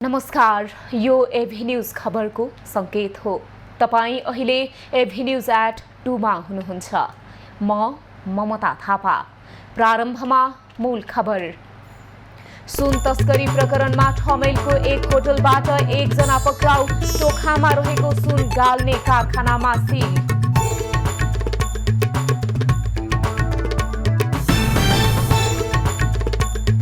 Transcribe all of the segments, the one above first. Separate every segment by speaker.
Speaker 1: नमस्कार, यो एभी न्यूज खबरको संकेत हो। तपाई अहिले एभी न्यूज @ 2 मा हुनुहुन्छ। म ममता थापा। प्रारम्भमा मूल खबर। सुन तस्करी प्रकरणमा ठमेलको एक होटलबाट एकजना पक्राउ, टोखामा रहेको सुन गाल्ने कारखानामा सील।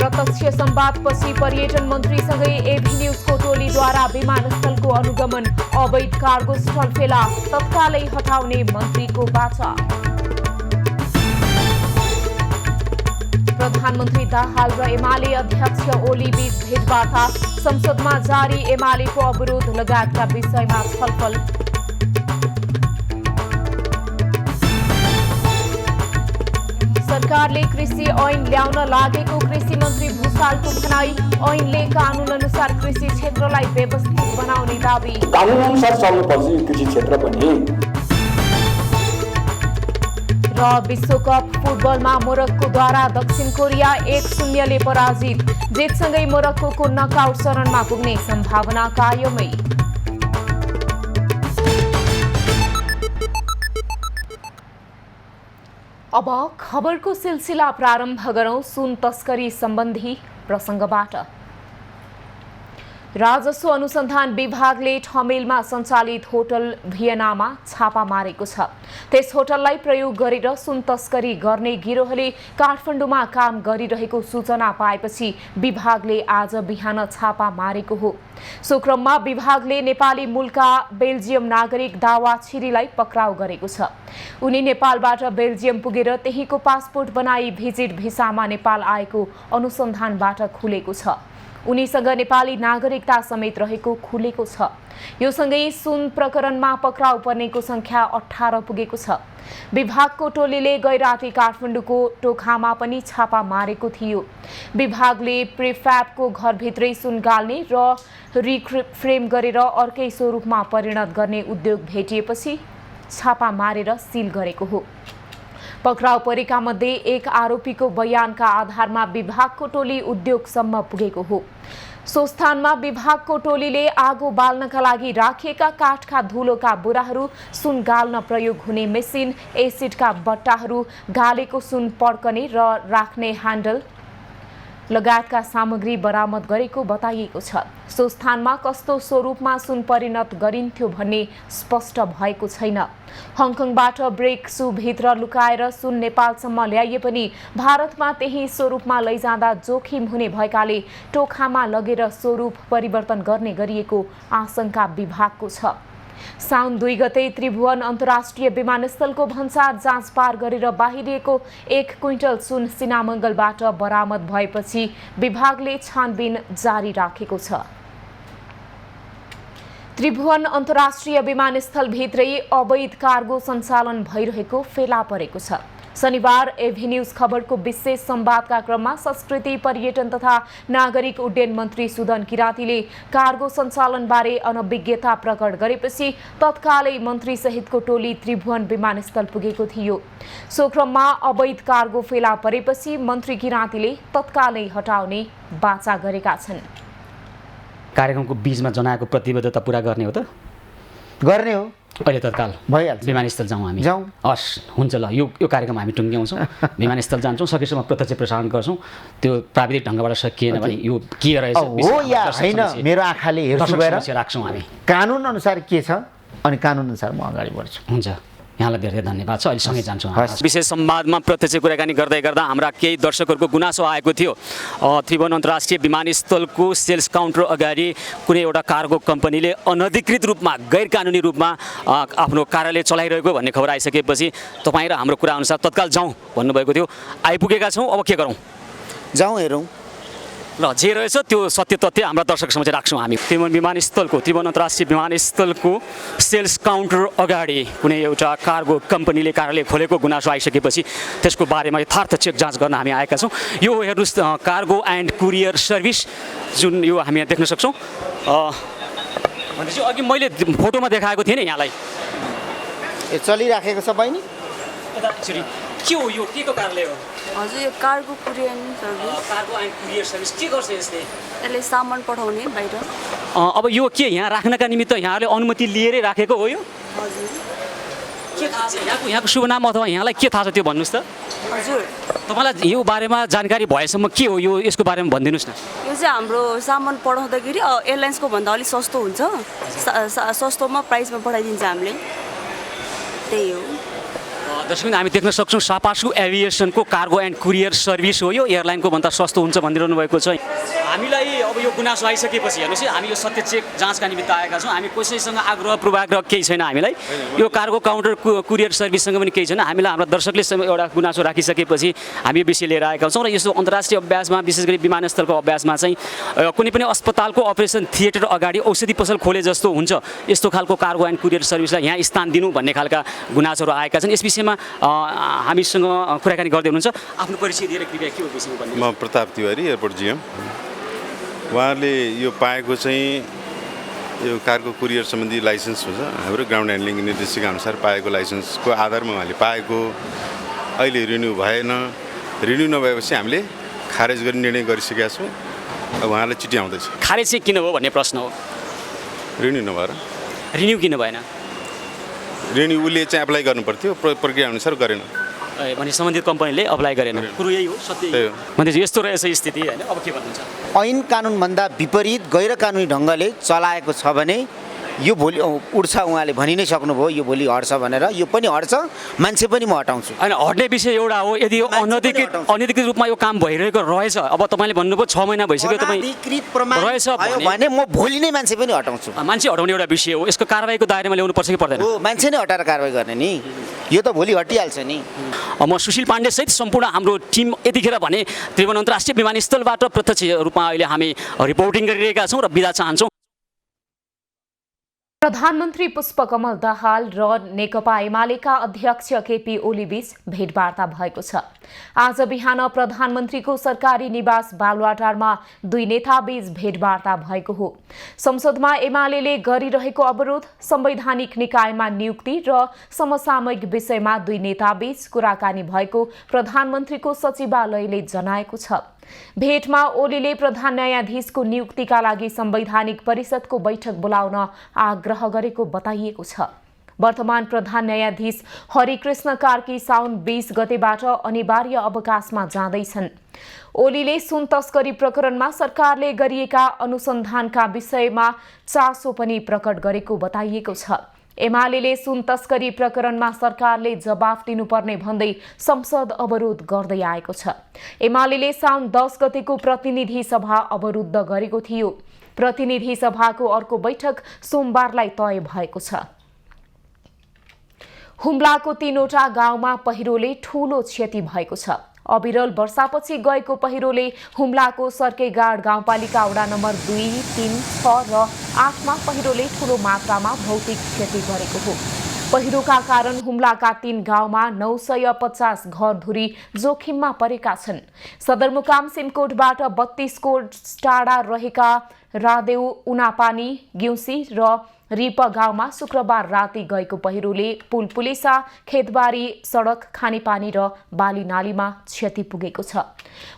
Speaker 1: प्रत्यक्ष संवादपछि पर्यटन मन्त्रीसँगै एभी न्यूजको टोलीद्वारा विमानस्थलको अनुगमन, अवैध कार्गो स्थल फेला तत्कालै हटाउने मन्त्रीको बाचा। प्रधानमन्त्री दाहाल र एमाले अध्यक्ष ओली बीच भेटवार्ता, संसदमा जारी एमालेको अवरोध लगायतका विषयमा छलफल। सरकारले कृषि ऐन ल्याउन लागेको कृषि मन्त्री भुसालको भनाई, ऐनले कानून अनुसार कृषि क्षेत्रलाई व्यवस्थित बनाउने दावी।
Speaker 2: कानून अनुसार चल्नुपर्छ कृषि क्षेत्र पनि।
Speaker 1: र विश्वकप फुटबलमा मोरक्कोद्वारा दक्षिण कोरिया 1-0 ले पराजित। जितसँगै मोरक्कोको नकआउट चरणमा पुग्ने सम्भावना कायमै। अब खबरको सिलसिला प्रारम्भ गरौं सुन तस्करी सम्बन्धी प्रसङ्गबाट। राजस्व अनुसन्धान विभागले ठमेलमा सञ्चालित होटल भियनामा छापा मारेको छ। त्यस होटललाई प्रयोग गरेर सुन तस्करी गर्ने गिरोहले काठमाडौँमा काम गरिरहेको सूचना पाएपछि विभागले आज बिहान छापा मारेको हो। सो क्रममा विभागले नेपाली मूलका बेल्जियम नागरिक दावा छिरीलाई पक्राउ गरेको छ। उनी नेपालबाट बेल्जियम पुगेर त्यहीँको पासपोर्ट बनाई भिजिट भिसामा नेपाल आएको अनुसन्धानबाट खुलेको छ। उनीसँग नेपाली नागरिकता समेत रहेको खुलेको छ। यो सँगै सुन प्रकरणमा पक्राउ पर्नेको संख्या 18 पुगेको छ। विभागको टोलीले गैराती काठमाडौँको टोखामा पनि छापा मारेको थियो। विभागले प्रिफ्याबको घरभित्रै सुन गाल्ने र रिफ्रेम गरेर अर्कै स्वरूपमा परिणत गर्ने उद्योग भेटिएपछि छापा मारेर सिल गरेको हो। पक्राउ परेका मध्ये एक आरोपीको बयानका आधारमा विभागको टोली उद्योगसम्म पुगेको हो। सो स्थानमा विभागको टोलीले आगो बाल्नका लागि राखिएका काठका धुलोका बोराहरू, सुन गाल्न प्रयोग हुने मेसिन, एसिडका बट्टाहरू, गालेको सुन पड्कने र राख्ने ह्यान्डल लगायतका सामग्री बरामद गरेको बताइएको छ। सो स्थानमा कस्तो स्वरूपमा सुन परिणत गरिन्थ्यो भन्ने स्पष्ट भएको छैन। हङकङबाट ब्रेक सूभित्र लुकाएर सुन नेपालसम्म ल्याइए पनि भारतमा त्यही स्वरूपमा लैजाँदा जोखिम हुने भएकाले टोखामा लगेर स्वरूप परिवर्तन गर्ने गरिएको आशंका विभागको छ। साउन 2 गते त्रिभुवन अन्तर्राष्ट्रिय विमानस्थलको भन्सार जाँच पार गरेर बाहिरिएको 1 क्विन्टल सुन सिनामङ्गलबाट बरामद भएपछि विभागले छानबिन जारी राखेको छ। त्रिभुवन अन्तर्राष्ट्रिय विमानस्थलभित्रै अवैध कार्गो सञ्चालन भइरहेको फेला परेको छ। शनिबार एभी न्यूज खबरको विशेष संवादका क्रममा संस्कृति, पर्यटन तथा नागरिक उड्डयन मन्त्री सुदन किरातीले कार्गो सञ्चालनबारे अनभिज्ञता प्रकट गरेपछि तत्कालै मन्त्री सहितको टोली त्रिभुवन विमानस्थल पुगेको थियो। सो क्रममा अवैध कार्गो फेला परेपछि मन्त्री किरातीले तत्कालै हटाउने बाचा गरेका छन्।
Speaker 3: कार्यक्रमको बीचमा जनाएको प्रतिबद्धता पूरा गर्ने हो त?
Speaker 4: गर्ने हो।
Speaker 3: अहिले तत्काल
Speaker 4: भइहाल्छ।
Speaker 3: विमानस्थल जाउँ हामी।
Speaker 4: जाउँ।
Speaker 3: हस्, हुन्छ ल। यो कार्यक्रम हामी टुङ्ग्याउँछौँ। विमानस्थल जान्छौँ, सकेसम्म प्रत्यक्ष प्रसारण गर्छौँ। त्यो प्राविधिक ढङ्गबाट सकिएन भने यो के रहेछ
Speaker 4: हो या होइन मेरो आँखाले हेर्छु गएर
Speaker 3: राख्छौँ हामी।
Speaker 4: कानुन अनुसार के छ अनि कानुन अनुसार म अगाडि बढ्छु।
Speaker 3: हुन्छ, यहाँलाई धेरै धन्यवाद छ। अहिले सँगै जान्छौँ।
Speaker 5: विशेष संवादमा प्रत्यक्ष कुराकानी गर्दै गर्दा हाम्रा केही दर्शकहरूको गुनासो आएको थियो। त्रिभुवन अन्तर्राष्ट्रिय विमानस्थलको सेल्स काउन्टर अगाडि कुनै एउटा कार्गो कम्पनीले अनधिकृत रूपमा, गैर कानुनी रूपमा आफ्नो कार्यालय चलाइरहेको भन्ने खबर आइसकेपछि तपाईँ र हाम्रो कुरा अनुसार तत्काल जाउँ भन्नुभएको थियो। आइपुगेका छौँ, अब के गरौँ?
Speaker 4: जाउँ हेरौँ।
Speaker 5: ल, जे रहेछ त्यो सत्य तथ्य हाम्रा दर्शक समक्ष राख्छौँ हामी। त्रिभुवन अन्तर्राष्ट्रिय विमानस्थलको सेल्स काउन्टर अगाडि कुनै एउटा कार्गो कम्पनीले कार्यालय खोलेको गुनासो आइसकेपछि त्यसको बारेमा यथार्थ चेक जाँच गर्न हामी आएका छौँ। यो हेर्नुहोस्, कार्गो एन्ड कुरियर सर्भिस जुन यो हामी यहाँ देख्न सक्छौँ। भनेपछि अघि मैले फोटोमा देखाएको थिएँ नि यहाँलाई।
Speaker 4: चलिराखेको छ बहिनी।
Speaker 5: के हो यो? के को कार्यालय हो?
Speaker 6: हजुर यो cargo courier service
Speaker 5: cargo and courier service के गर्छ यसले
Speaker 6: यसले सामान पठाउने बाहिर
Speaker 5: अब यो के यहाँ राख्नका निमित्त यहाँले अनुमति लिएरै राखेको हो यो
Speaker 6: हजुर
Speaker 5: के थाहा छ यहाँको शुभ नाम अथवा यहाँलाई के थाहा छ त्यो भन्नुहोस् त
Speaker 6: हजुर
Speaker 5: तपाईँलाई यो बारेमा जानकारी भएसम्म के हो यो यसको बारेमा भनिदिनुहोस् न
Speaker 6: यो चाहिँ हाम्रो सामान पठाउँदाखेरि एयरलाइन्सको भन्दा अलिक सस्तो हुन्छ सस्तोमा प्राइसमा पठाइदिन्छ हामीले त्यही हो
Speaker 5: दर्शक हामी देख्न सक्छौँ सापासु एभिएसनको कार्गो एन्ड कुरियर सर्भिस हो यो एयरलाइनको भन्दा सस्तो हुन्छ भनिरहनु भएको छ हामीलाई अब यो गुनासो आइसकेपछि हेर्नुहोस् है हामी यो सत्य चेक जाँचका निमित्त आएका छौँ हामी कसैसँग आग्रह पूर्वाग्रह केही छैन हामीलाई यो कार्गो काउन्टर कुरियर सर्भिससँग पनि केही छैन हामीलाई हाम्रो दर्शकले एउटा गुनासो राखिसकेपछि हामी यो विषय लिएर आएका छौँ र यस्तो अन्तर्राष्ट्रिय अभ्यासमा विशेष गरी विमानस्थलको अभ्यासमा चाहिँ कुनै पनि अस्पतालको अपरेसन थिएटर अगाडि औषधि पसल खोले जस्तो हुन्छ यस्तो खालको कार्गो एन्ड कुरियर सर्भिसलाई यहाँ स्थान दिनु भन्ने खालका गुनासोहरू आएका छन् यस विषयमा हामीसँग कुराकानी गर्दै हुनुहुन्छ आफ्नो परिचय दिएर कृपया के हो विषयमा भन्नु
Speaker 7: म प्रताप तिवारी एयरपोर्ट जिएम उहाँहरूले यो पाएको चाहिँ यो कार्गो कुरियर सम्बन्धी लाइसेन्स हुन्छ हाम्रो ग्राउन्ड ह्यान्डलिङ निर्देशिका अनुसार पाएको लाइसेन्सको आधारमा उहाँले पाएको अहिले रिन्यू भएन रिन्यू नभएपछि हामीले खारेज गर्ने निर्णय गरिसकेका छौँ अब उहाँलाई चिठी आउँदैछ
Speaker 5: खारेज चाहिँ किन हो भन्ने प्रश्न हो
Speaker 7: रिन्यू नभएर
Speaker 5: रिन्यू किन भएन
Speaker 7: रिन्यू उसले चाहिँ एप्लाई गर्नु पर्थ्यो प्रक्रिया अनुसार गरेन
Speaker 5: भने सम्बन्धित कम्पनीले अप्लाई गरेन कुरो यही हो सत्य
Speaker 7: त्यही हो।
Speaker 5: भने यस्तो रहेछ स्थिति होइन अब के भन्नुहुन्छ
Speaker 4: ऐन कानुनभन्दा विपरीत गैर कानुनी ढङ्गले चलाएको छ भने यो भोलि उड्छ उहाँले भनि नै सक्नुभयो यो भोलि हट्छ भनेर यो पनि हट्छ मान्छे पनि म हटाउँछु
Speaker 5: होइन हट्ने विषय एउटा हो यदि यो अनधिकृत रूपमा यो काम भइरहेको रहेछ अब तपाईँले भन्नुभयो 6 महिना भइसक्यो तपाईँ
Speaker 4: अनधिकृत प्रमाण
Speaker 5: रहेछ
Speaker 4: भयो भने म भोलि नै मान्छे पनि हटाउँछु
Speaker 5: मान्छे हटाउने एउटा विषय हो यसको कारबाहीको दायरामा ल्याउनु पर्छ कि पर्दैन
Speaker 4: हो मान्छे नै हटाएर कारवाही गर्ने नि यो त भोलि हटिहाल्छ नि
Speaker 5: म सुशील पाण्डे सहित सम्पूर्ण हाम्रो टिम यतिखेर भने त्रिभुवन अन्तर्राष्ट्रिय विमानस्थलबाट प्रत्यक्ष रूपमा अहिले हामी रिपोर्टिङ गरिरहेका छौँ र बिदा चाहन्छौँ
Speaker 1: प्रधानमन्त्री पुष्पकमल दाहाल र नेकपा एमालेका अध्यक्ष केपी ओली बीच भेटवार्ता भएको छ आज बिहान प्रधानमन्त्रीको सरकारी निवास बालुवाटारमा दुई नेताबीच भेटवार्ता भएको हो संसदमा एमालेले गरिरहेको अवरोध संवैधानिक निकायमा नियुक्ति र समसामयिक विषयमा दुई नेताबीच कुराकानी भएको प्रधानमन्त्रीको सचिवालयले जनाएको छ भेटमा ओलीले प्रधान न्यायाधीशको नियुक्तिका लागि संवैधानिक परिषदको बैठक बोलाउन आग्रह गरेको बताइएको छ वर्तमान प्रधान न्यायाधीश हरिकृष्ण कार्की साउन 20 गतेबाट अनिवार्य अवकाशमा जाँदैछन् ओलीले सुन तस्करी प्रकरणमा सरकारले गरिएका अनुसन्धानका विषयमा चासो पनि प्रकट गरेको बताइएको छ एमालेले सुन तस्करी प्रकरणमा सरकारले जवाफ दिनुपर्ने भन्दै संसद अवरोध गर्दै आएको छ एमालेले साउन 10 गतेको प्रतिनिधि सभा अवरुद्ध गरेको थियो प्रतिनिधि सभाको अर्को बैठक सोमबारलाई तय भएको छ हुम्लाको 3वटा गाउँमा पहिरोले ठूलो क्षति भएको छ अविरल वर्षापछि गएको पहिरोले हुम्लाको सर्केगाड गाउँपालिका वडा नम्बर 2, 3, 6 र 8 मा पहिरोले ठूलो मात्रामा भौतिक क्षति गरेको हो पहिरोका कारण हुम्लाका 3 गाउँमा 950 घरधुरी जोखिममा परेका छन् सदरमुकाम सिमकोटबाट 32 कोट टाढा रहेका रादेउ उनापानी गिउसी र रिप गाउँमा शुक्रबार राति गएको पहिरोले पुल पुलिसा खेतबारी सडक खानेपानी र बाली नालीमा क्षति पुगेको छ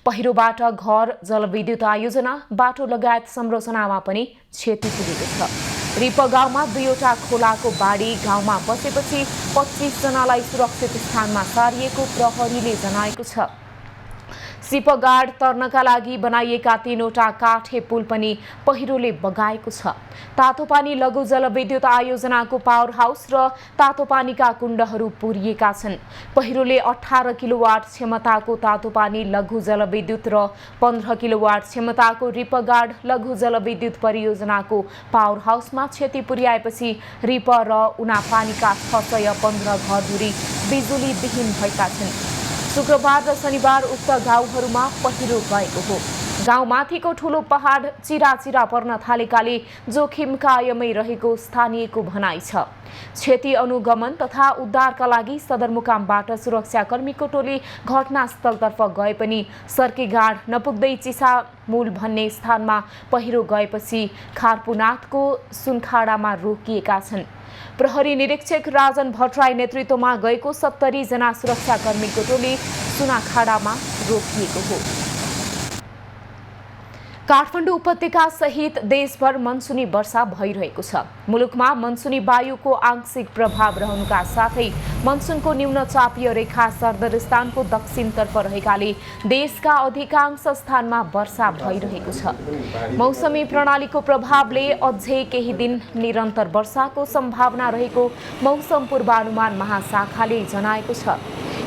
Speaker 1: पहिरोबाट घर जलविद्युत आयोजना बाटो लगायत संरचनामा पनि क्षति पुगेको छ रिप गाउँमा 2वटा खोलाको बाढी गाउँमा बसेपछि 25 जनालाई सुरक्षित स्थानमा सारिएको प्रहरीले जनाएको छ सिपगाड तर्नका लागि बनाइएका 3वटा काठे पुल पनि पहिरोले बगाएको छ तातोपानी लघु जलविद्युत आयोजनाको पावर हाउस र तातोपानीका कुण्डहरू पुरिएका छन् पहिरोले 18 किलोवाट क्षमताको तातोपानी लघु जलविद्युत र 15 किलोवाट क्षमताको रिपगाड लघु जलविद्युत परियोजनाको पावर हाउसमा क्षति पुर्याएपछि रिप र उनापानीका 615 घरधुरी बिजुलीविहीन भएका छन् शुक्रबार र शनिबार उक्त गाउँहरूमा पहिरो गएको हो गाउँमाथिको ठूलो पहाड चिराचिरा पर्न थालेकाले जोखिम कायमै रहेको स्थानीयको भनाइ छ। क्षति अनुगमन तथा उद्धारका लागि सदरमुकामबाट सुरक्षाकर्मीको टोली घटनास्थलतर्फ गए पनि सर्केगाड नपुग्दै चिसामूल भन्ने स्थानमा पहिरो गएपछि खारपुनाथको सुनखाडामा रोकिएका छन्। प्रहरी निरीक्षक राजन भट्टराई नेतृत्वमा गएको 70 जना सुरक्षाकर्मीको टोली सुनाखाडामा रोकिएको हो। काठमाडौँ उपत्यका सहित देशभर मनसुनी वर्षा भइरहेको छ। मुलुकमा मनसुनी वायुको आंशिक प्रभाव रहनुका साथै मनसुनको न्यून चापीय रेखा सरदरस्थानको दक्षिणतर्फ रहेकाले देशका अधिकांश स्थानमा वर्षा भइरहेको छ। मौसमी प्रणालीको प्रभावले अझै केही दिन निरन्तर वर्षाको सम्भावना रहेको मौसम पूर्वानुमान महाशाखाले जनाएको छ।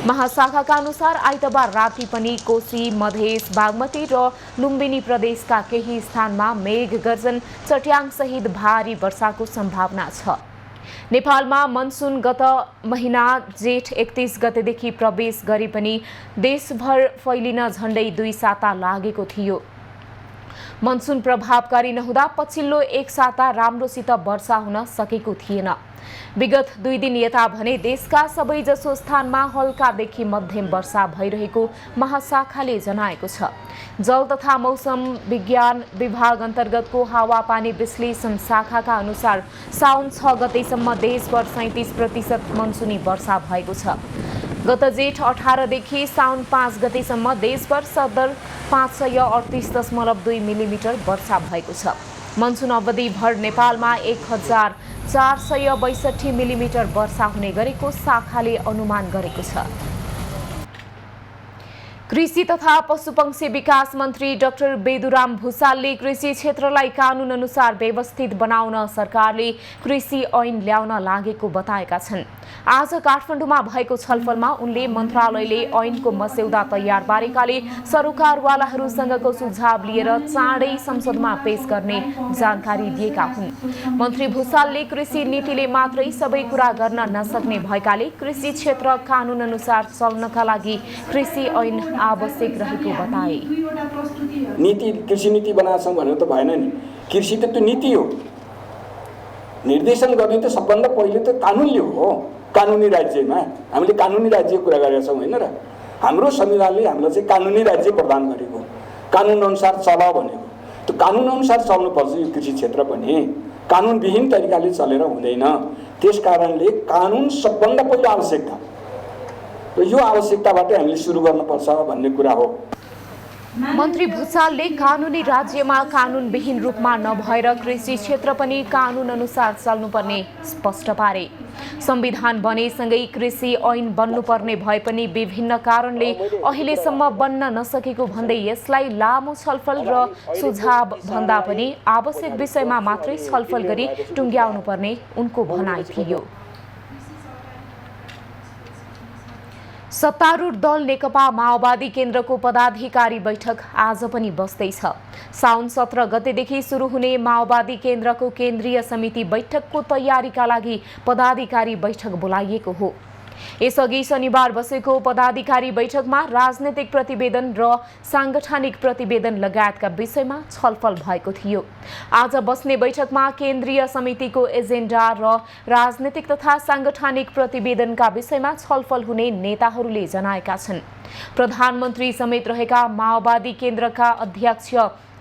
Speaker 1: महाशाखाका अनुसार आइतबार राति पनि कोशी, मधेस, बागमती र लुम्बिनी प्रदेशका केही स्थानमा मेघ गर्जन चट्याङसहित भारी वर्षाको सम्भावना छ। नेपालमा मनसुन गत महिना जेठ 31 गतेदेखि प्रवेश गरे पनि देशभर फैलिन झण्डै 2 साता लागेको थियो। मनसुन प्रभावकारी नहुँदा पछिल्लो 1 साता राम्रोसित वर्षा हुन सकेको थिएन। विगत 2 दिन यता भने देशका सबैजसो स्थानमा हल्कादेखि मध्यम वर्षा भइरहेको महाशाखाले जनाएको छ। जल तथा मौसम विज्ञान विभाग अन्तर्गतको हावापानी विश्लेषण शाखाका अनुसार साउन 6 गतेसम्म देशभर 37% मनसुनी वर्षा भएको छ। गत जेठ 18 देखि साउन 5 गतेसम्म देशभर सदर 538.2 मिलिमिटर वर्षा भएको छ। मनसुन अवधिभर नेपालमा 1462 मिलिमिटर वर्षा हुने गरेको शाखाले अनुमान गरेको छ। कृषि तथा पशुपक्षी विकास मन्त्री डाक्टर बेदुराम भुसालले कृषि क्षेत्रलाई कानुन अनुसार व्यवस्थित बनाउन सरकारले कृषि ऐन ल्याउन लागेको बताएका छन्। आज काठमाडौँमा भएको छलफलमा उनले मन्त्रालयले ऐनको मस्यौदा तयार पारेकाले सरोकारवालाहरूसँगको सुझाव लिएर चाँडै संसदमा पेश गर्ने जानकारी दिएका हुन्। मन्त्री भुसालले कृषि नीतिले मात्रै सबै कुरा गर्न नसक्ने भएकाले कृषि क्षेत्र कानुन अनुसार चल्नका लागि कृषि ऐन आवश्यक रहेको बताए।
Speaker 2: कृषि नीति बनाछौँ भनेर त भएन नि। कृषि त त्यो नीति हो। निर्देशन गर्ने त सबभन्दा पहिले त कानुनले हो। कानुनी राज्यमा हामीले कानुनी राज्यको कुरा गरेका छौँ होइन र। हाम्रो संविधानले हामीलाई चाहिँ कानुनी राज्य प्रदान गरेको, कानुन अनुसार चल भनेको। त्यो कानुन अनुसार चल्नुपर्छ। यो कृषि क्षेत्र पनि कानुनविहीन तरिकाले चलेर हुँदैन। त्यस कारणले कानुन सबभन्दा पहिलो आवश्यकता, यो आवश्यकताबाट हामीले सुरु गर्नुपर्छ भन्ने कुरा हो।
Speaker 1: मन्त्री भुसालले कानुनी राज्यमा कानुनविहीन रूपमा नभएर कृषि क्षेत्र पनि कानुन अनुसार चल्नुपर्ने स्पष्ट पारे। संविधान बनेसँगै कृषि ऐन बन्नुपर्ने भए पनि विभिन्न कारणले अहिलेसम्म बन्न नसकेको भन्दै यसलाई लामो छलफल र सुझाव भन्दा पनि आवश्यक विषयमा मात्रै छलफल गरी टुङ्ग्याउनुपर्ने उनको भनाइ थियो। सत्तारूढ दल नेकपा माओवादी केन्द्रको पदाधिकारी बैठक आज पनि बस्दैछ। साउन 17 गतेदेखि सुरु हुने माओवादी केन्द्रको केन्द्रीय समिति बैठकको तयारीका लागि पदाधिकारी बैठक बोलाइएको हो। यसअघि शनिबार बसेको पदाधिकारी बैठकमा राजनैतिक प्रतिवेदन र साङ्गठनिक प्रतिवेदन लगायतका विषयमा छलफल भएको थियो। आज बस्ने बैठकमा केन्द्रीय समितिको एजेन्डा र राजनैतिक तथा साङ्गठनिक प्रतिवेदनका विषयमा छलफल हुने नेताहरूले जनाएका छन्। प्रधानमन्त्री समेत रहेका माओवादी केन्द्रका अध्यक्ष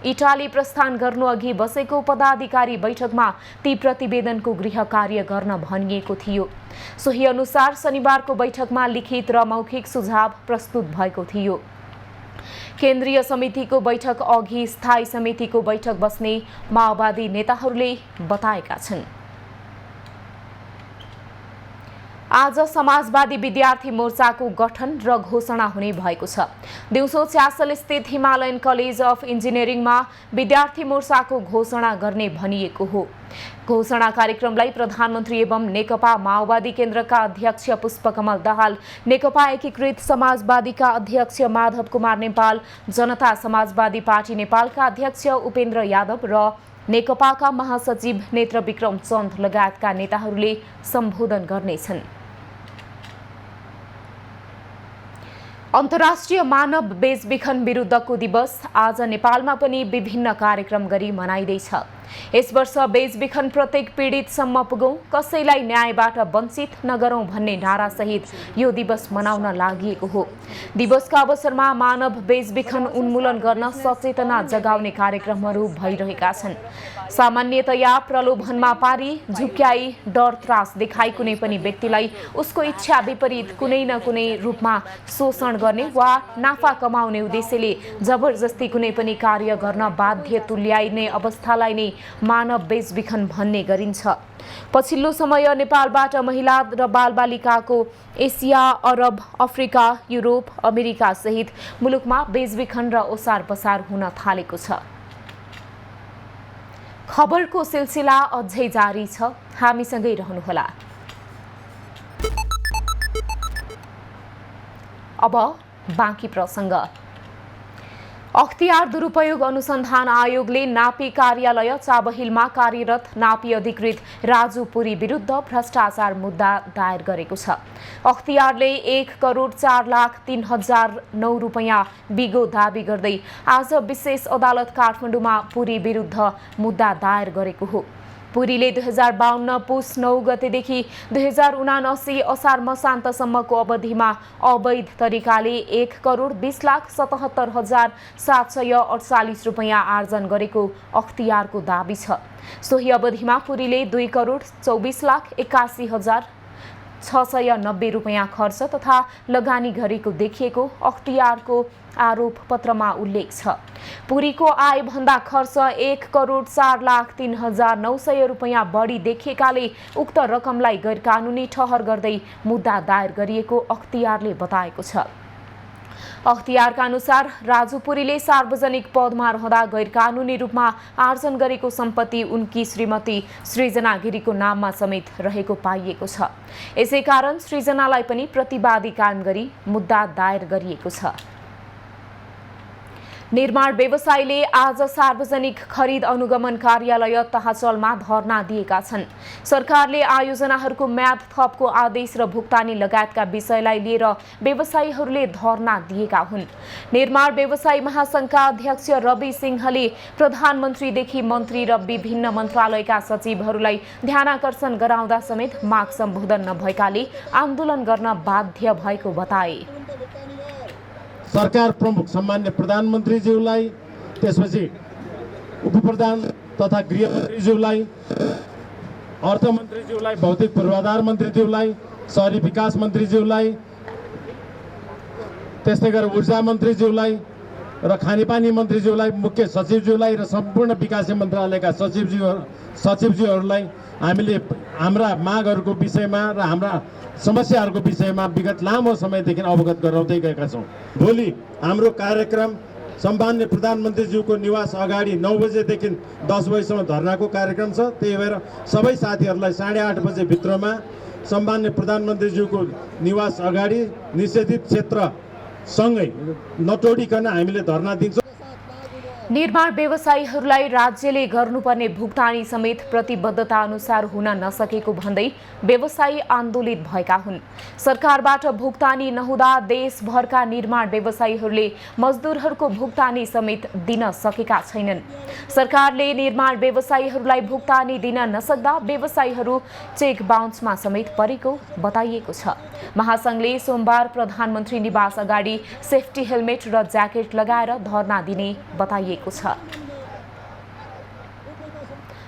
Speaker 1: इटाली प्रस्थान गर्नुअघि बसेको पदाधिकारी बैठकमा ती प्रतिवेदनको गृह कार्य गर्न भनिएको थियो। सोही अनुसार शनिबारको बैठकमा लिखित र मौखिक सुझाव प्रस्तुत भएको थियो। केन्द्रीय समितिको बैठक अघि स्थायी समितिको बैठक बस्ने माओवादी नेताहरूले बताएका छन्। आज समाजवादी विद्यार्थी मोर्चाको गठन र घोषणा हुने भएको छ। दिउँसो च्यासल स्थित हिमालयन कलेज अफ इन्जिनियरिङमा विद्यार्थी मोर्चाको घोषणा गर्ने भनिएको हो। घोषणा कार्यक्रमलाई प्रधानमन्त्री एवं नेकपा माओवादी केन्द्रका अध्यक्ष पुष्पकमल दाहाल, नेकपा एकीकृत समाजवादीका अध्यक्ष माधव कुमार नेपाल, जनता समाजवादी पार्टी नेपालका अध्यक्ष उपेन्द्र यादव र नेकपाका महासचिव नेत्र विक्रम चन्द लगायतका नेताहरूले सम्बोधन गर्नेछन्। अन्तर्राष्ट्रिय मानव बेचबिखन विरुद्धको दिवस आज नेपालमा पनि विभिन्न कार्यक्रम गरी मनाइँदैछ। यस वर्ष बेचबिखन प्रत्येक पीडितसम्म पुगौं, कसैलाई न्यायबाट वञ्चित नगरौं भन्ने नारासहित यो दिवस मनाउन लागिएको हो। दिवसका अवसरमा मानव बेचबिखन उन्मूलन गर्न सचेतना जगाउने कार्यक्रमहरू भइरहेका छन्। सामान्यतया प्रलोभनमा पारी, झुक्याई, डर त्रास देखाई कुनै पनि व्यक्तिलाई उसको इच्छा विपरीत कुनै न कुनै रूपमा शोषण गर्ने वा नाफा कमाउने उद्देश्यले जबरजस्ती कुनै पनि कार्य गर्न बाध्य तुल्याइने अवस्थालाई नै मानव बेचबिखन भन्ने गरिन्छ। पछिल्लो समय नेपालबाट महिला र बालबालिकाको एसिया, अरब, अफ्रिका, युरोप, अमेरिका सहित मुलुकमा बेचबिखन र ओसार पसार हुन थालेको छ। खबरको सिलसिला अझै जारी छ, हामीसँगै रहनुहोला। अब बाँकी प्रसङ्ग। अख्तियार दुरुपयोग अनुसन्धान आयोगले नापी कार्यालय चाबहिलमा कार्यरत नापी अधिकृत राजु पुरी विरुद्ध भ्रष्टाचार मुद्दा दायर गरेको छ। अख्तियारले 1,04,03,009 रुपैयाँ बिगो दाबी गर्दै आज विशेष अदालत काठमाडौँमा पुरी विरुद्ध मुद्दा दायर गरेको हो। पुरीले 2052 पुस 9 गतेदेखि 2079 असार मसान्तसम्मको अवधिमा अवैध तरिकाले 1,20,77,748 रुपैयाँ आर्जन गरेको अख्तियारको दाबी छ। सोही अवधिमा पुरीले 2,84,81,690 रुपैयाँ खर्च तथा लगानी गरेको देखिएको अख्तियारको आरोप पत्रमा उल्लेख छ। पुरीको आयभन्दा खर्च 1,04,03,900 रुपैयाँ बढी देखिएकाले उक्त रकमलाई गैरकानुनी ठहर गर्दै मुद्दा दायर गरिएको अख्तियारले बताएको छ। अख्तियारका अनुसार राजु पुरीले सार्वजनिक पदमा रहँदा गैरकानुनी रूपमा आर्जन गरेको सम्पत्ति उनकी श्रीमती सृजना गिरीको नाममा समेत रहेको पाइएको छ। यसै कारण सृजनालाई पनि प्रतिवादी कायम गरी मुद्दा दायर गरिएको छ। निर्माण व्यवसायीले आज सार्वजनिक खरिद अनुगमन कार्यालय तहचलमा धरना दिएका छन्। सरकारले आयोजनाहरूको म्याद थपको आदेश र भुक्तानी लगायतका विषयलाई लिएर व्यवसायीहरूले धरना दिएका हुन्। निर्माण व्यवसायी महासंघका अध्यक्ष रवि सिंहले प्रधानमन्त्रीदेखि मन्त्री र विभिन्न मन्त्रालयका सचिवहरूलाई ध्यानाकर्षण गराउँदा समेत माग सम्बोधन नभएकाले आन्दोलन गर्न बाध्य भएको बताए।
Speaker 8: सरकार प्रमुख सम्मान्य प्रधानमन्त्रीज्यूलाई, त्यसपछि उपप्रधान तथा गृहमन्त्रीज्यूलाई, अर्थमन्त्रीज्यूलाई, भौतिक पूर्वाधार मन्त्रीज्यूलाई, शहरी विकास मन्त्रीज्यूलाई, त्यस्तै गरेर ऊर्जा मन्त्रीज्यूलाई र खानेपानी मन्त्रीज्यूलाई, मुख्य सचिवज्यूलाई र सम्पूर्ण विकास मन्त्रालयका सचिवज्यूहरूलाई हामीले हाम्रा मागहरूको विषयमा र हाम्रा समस्याहरूको विषयमा विगत लामो समयदेखि अवगत गराउँदै गएका छौँ। भोलि हाम्रो कार्यक्रम सम्मान्य प्रधानमन्त्रीज्यूको निवास अगाडि 9 बजेदेखि 10 बजेसम्म धरनाको कार्यक्रम छ। त्यही भएर सबै साथीहरूलाई 8:30 बजे भित्रमा सम्मान्य प्रधानमन्त्रीज्यूको निवास अगाडि निषेधित क्षेत्रसँगै नटोडिकन हामीले धरना दिन्छौँ।
Speaker 1: निर्माण व्यवसायीहरूलाई राज्यले गर्नुपर्ने भुक्तानी समेत प्रतिबद्धता अनुसार हुन नसकेको भन्दै व्यवसायी आन्दोलित भएका हुन्। सरकारबाट भुक्तानी नहुँदा देशभरका निर्माण व्यवसायीहरूले मजदुरहरूको भुक्तानी समेत दिन सकेका छैनन्। सरकारले निर्माण व्यवसायीहरूलाई भुक्तानी दिन नसक्दा व्यवसायीहरू चेक बाउन्समा समेत परेको बताइएको छ। महासंघले सोमबार प्रधानमन्त्री निवास अगाडि सेफ्टी हेलमेट र ज्याकेट लगाएर धरना दिने बताइएको छ।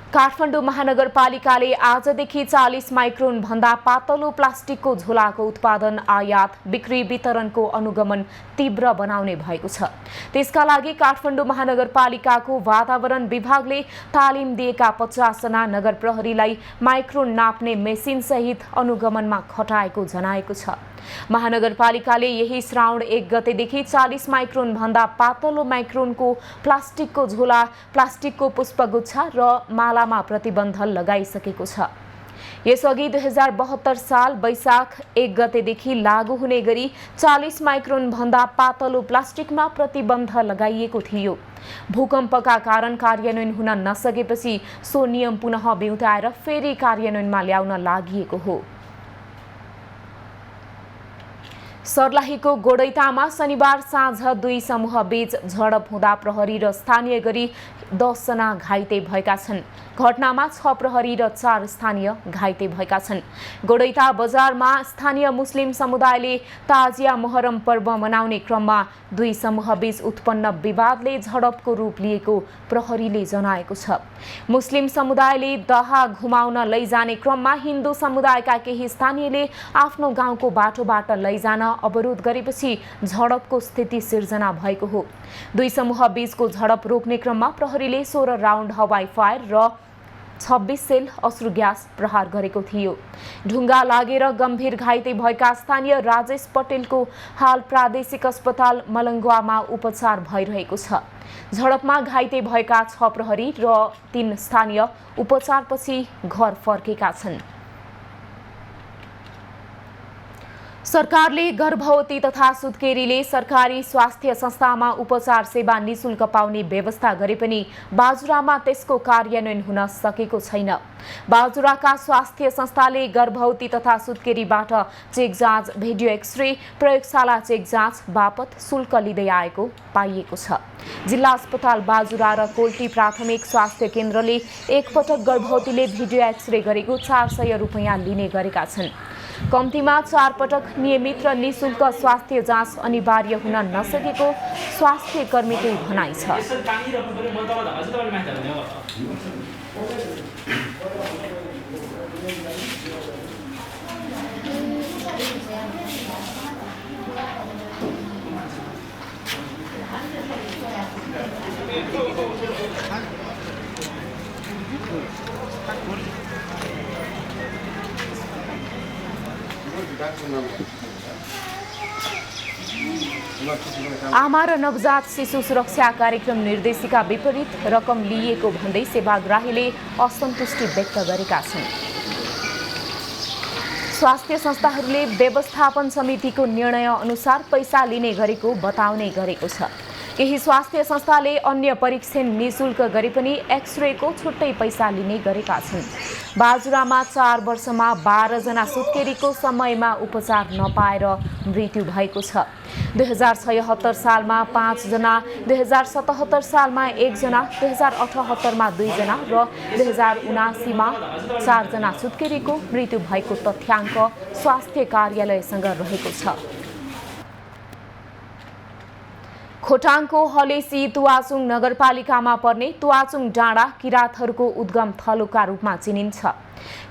Speaker 1: काठमाडौँ महानगरपालिकाले आजदेखि 40 माइक्रोन भन्दा पातलो प्लास्टिकको झोलाको उत्पादन, आयात, बिक्री, वितरणको अनुगमन तीव्र बनाउने भएको छ। त्यसका लागि काठमाडौँ महानगरपालिकाको वातावरण विभागले तालिम दिएका 50 जना नगर प्रहरीलाई माइक्रोन नाप्ने मेसिन सहित अनुगमनमा खटाएको जनाएको छ। महानगरपालिकाले यही श्रावण 1 गतेदेखि 40 माइक्रोन भन्दा पातलो माइक्रोनको प्लास्टिकको झोला, प्लास्टिकको पुष्पगुच्छा र मालामा प्रतिबन्ध लगाइसकेको छ। यसअघि 2072 साल वैशाख 1 गतेदेखि लागू हुने गरी 40 माइक्रोन भन्दा पातलो प्लास्टिकमा प्रतिबन्ध लगाइएको थियो। भूकम्पका कारण कार्यान्वयन हुन नसकेपछि सो नियम पुनः बिउताएर फेरि कार्यान्वयनमा ल्याउन लागिएको हो। सर्लाहीको गोडैतामा शनिबार साँझ 2 समूह बीच झडप हुँदा प्रहरी र स्थानीय गरी 10 जना घाइते भएका छन्। घटनामा 6 प्रहरी र 4 स्थानीय घाइते भएका छन्। गोडैता बजारमा स्थानीय मुस्लिम समुदायले ताजिया मोहरम पर्व मनाउने क्रममा 2 समूह बीच उत्पन्न विवादले झडपको रूप लिएको प्रहरीले जनाएको छ। मुस्लिम समुदायले दहा घुमाउन लैजाने क्रममा हिन्दू समुदायका केही स्थानीयले आफ्नो गाउँको बाटोबाट लैजान अवरोध गरेपछि झडपको स्थिति सिर्जना भएको हो। 2 समूह बीचको झडप रोक्ने क्रममा प्रहरीले 16 राउन्ड हवाई फायर र 26 सेल अश्रु ग्यास प्रहार गरेको थियो। ढुङ्गा लागेर गम्भीर घाइते भएका स्थानीय राजेश पटेलको हाल प्रादेशिक अस्पताल मलङ्गवामा उपचार भइरहेको छ। झडपमा घाइते भएका 6 प्रहरी र 3 स्थानीय उपचारपछि घर फर्केका छन्। सरकारले गर्भवती तथा सुत्केरीले सरकारी स्वास्थ्य संस्थामा उपचार सेवा निशुल्क पाउने व्यवस्था गरे पनि बाजुरामा त्यसको कार्यान्वयन हुन सकेको छैन। बाजुराका स्वास्थ्य संस्थाले गर्भवती तथा सुत्केरीबाट चेक जाँच, भिडियो एक्सरे, प्रयोगशाला चेक जाँच बापत शुल्क लिँदै आएको पाइएको छ। जिल्ला अस्पताल बाजुरा र कोल्टी प्राथमिक स्वास्थ्य केन्द्रले एकपटक गर्भवतीले भिडियो एक्सरे गरेको 400 रुपैयाँ लिने गरेका छन्। कम्तीमा 4 पटक नियमित र निशुल्क स्वास्थ्य जाँच अनिवार्य हुन नसकेको स्वास्थ्य कर्मीको भनाइ छ। आमा र नवजात शिशु सुरक्षा कार्यक्रम निर्देशिका विपरीत रकम लिएको भन्दै सेवाग्राहीले असन्तुष्टि व्यक्त गरेका छन्। स्वास्थ्य संस्थाहरूले व्यवस्थापन समितिको निर्णय अनुसार पैसा लिने गरेको बताउने गरेको छ। केही स्वास्थ्य संस्थाले अन्य परीक्षण निशुल्क गरे पनि एक्सरेको छुट्टै पैसा लिने गरेका छन्। बाजुरामा 4 वर्षमा 12 जना सुत्केरीको समयमा उपचार नपाएर मृत्यु भएको छ। 2076 सालमा 5 जना, 2077 सालमा 1 जना, 2078 मा 2 जना र 2079 मा 4 जना सुत्केरीको मृत्यु भएको तथ्याङ्क स्वास्थ्य कार्यालयसँग रहेको छ। खोटाङको हलेसी तुवाचुङ नगरपालिकामा पर्ने तुवाचुङ डाँडा किराँतहरूको उद्गम थलोका रूपमा चिनिन्छ।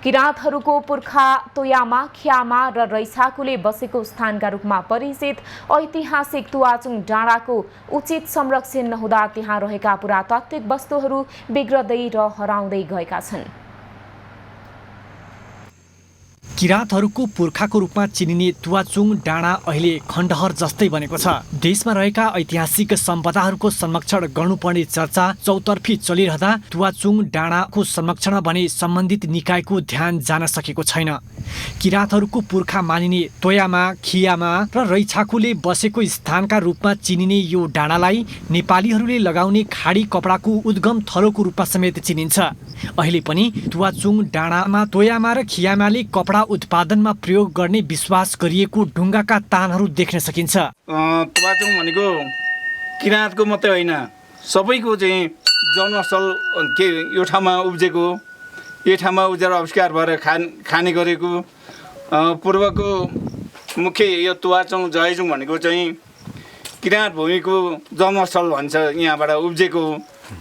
Speaker 1: किराँतहरूको पुर्खा तोयामा, ख्यामा र रैछाकुले बसेको स्थानका रूपमा परिचित ऐतिहासिक तुवाचुङ डाँडाको उचित संरक्षण नहुँदा त्यहाँ रहेका पुरातात्विक वस्तुहरू बिग्रदै र हराउँदै गएका छन्।
Speaker 9: किराँतहरूको पुर्खाको रूपमा चिनिने तुवाचुङ डाँडा अहिले खण्डहर जस्तै बनेको छ। देशमा रहेका ऐतिहासिक सम्पदाहरूको संरक्षण गर्नुपर्ने चर्चा चौतर्फी चलिरहँदा तुवाचुङ डाँडाको संरक्षण भने सम्बन्धित निकायको ध्यान जान सकेको छैन। किराँतहरूको पुर्खा मानिने तोयामा, खियामा र रैछाकुले बसेको स्थानका रूपमा चिनिने यो डाँडालाई नेपालीहरूले लगाउने खाडी कपडाको उद्गम थलोको रूपमा समेत चिनिन्छ। अहिले पनि तुवाचुङ डाँडामा तोयामा र खियामाले कपडा उत्पादनमा प्रयोग गर्ने विश्वास गरिएको ढुङ्गाका तानहरू देख्न सकिन्छ।
Speaker 10: तुवाचुङ भनेको किराँतको मात्रै होइन, सबैको चाहिँ जन्मस्थल के यो ठाउँमा उब्जेको, यो ठाउँमा उब्जेर आविष्कार भएर खाने गरेको। पूर्वको मुख्य यो तुवाचुङ जयचुङ भनेको चाहिँ किराँत भूमिको जन्मस्थल भन्छ, यहाँबाट उब्जेको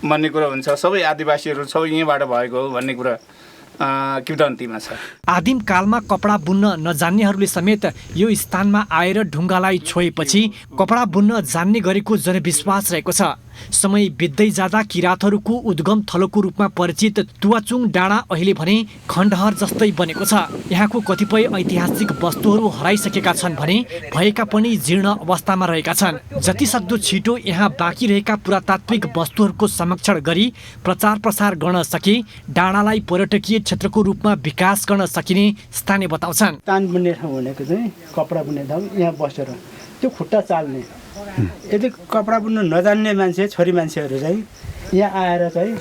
Speaker 10: भन्ने कुरा हुन्छ। सबै आदिवासीहरू सबै यहीँबाट भएको हो भन्ने कुरा किंवदन्तीमा छ।
Speaker 9: आदिम कालमा कपडा बुन्न नजान्नेहरूले समेत यो स्थानमा आएर ढुङ्गालाई छोएपछि कपडा बुन्न जान्ने गरेको जनविश्वास रहेको छ। समय बित्दै जाँदा किराँतहरूको उद्गम थलोको रूपमा परिचित तुवाचुङ डाँडा अहिले भने खण्डहर जस्तै बनेको छ। यहाँको कतिपय ऐतिहासिक वस्तुहरू हराइसकेका छन् भने भएका पनि जीर्ण अवस्थामा रहेका छन्। जतिसक्दो छिटो यहाँ बाँकी रहेका पुरातात्विक वस्तुहरूको संरक्षण गरी प्रचार प्रसार गर्न सके डाँडालाई पर्यटकीय क्षेत्रको रूपमा विकास गर्न सकिने स्थानीय बताउँछन्।
Speaker 11: तान बुन्ने ठाउँ भनेको चाहिँ कपडा बुन्ने ठाउँ, यहाँ बसेर त्यो खुट्टा चाल्ने, यदि कपडा बुन्न नजान्ने मान्छे छोरी मान्छेहरू चाहिँ यहाँ आएर चाहिँ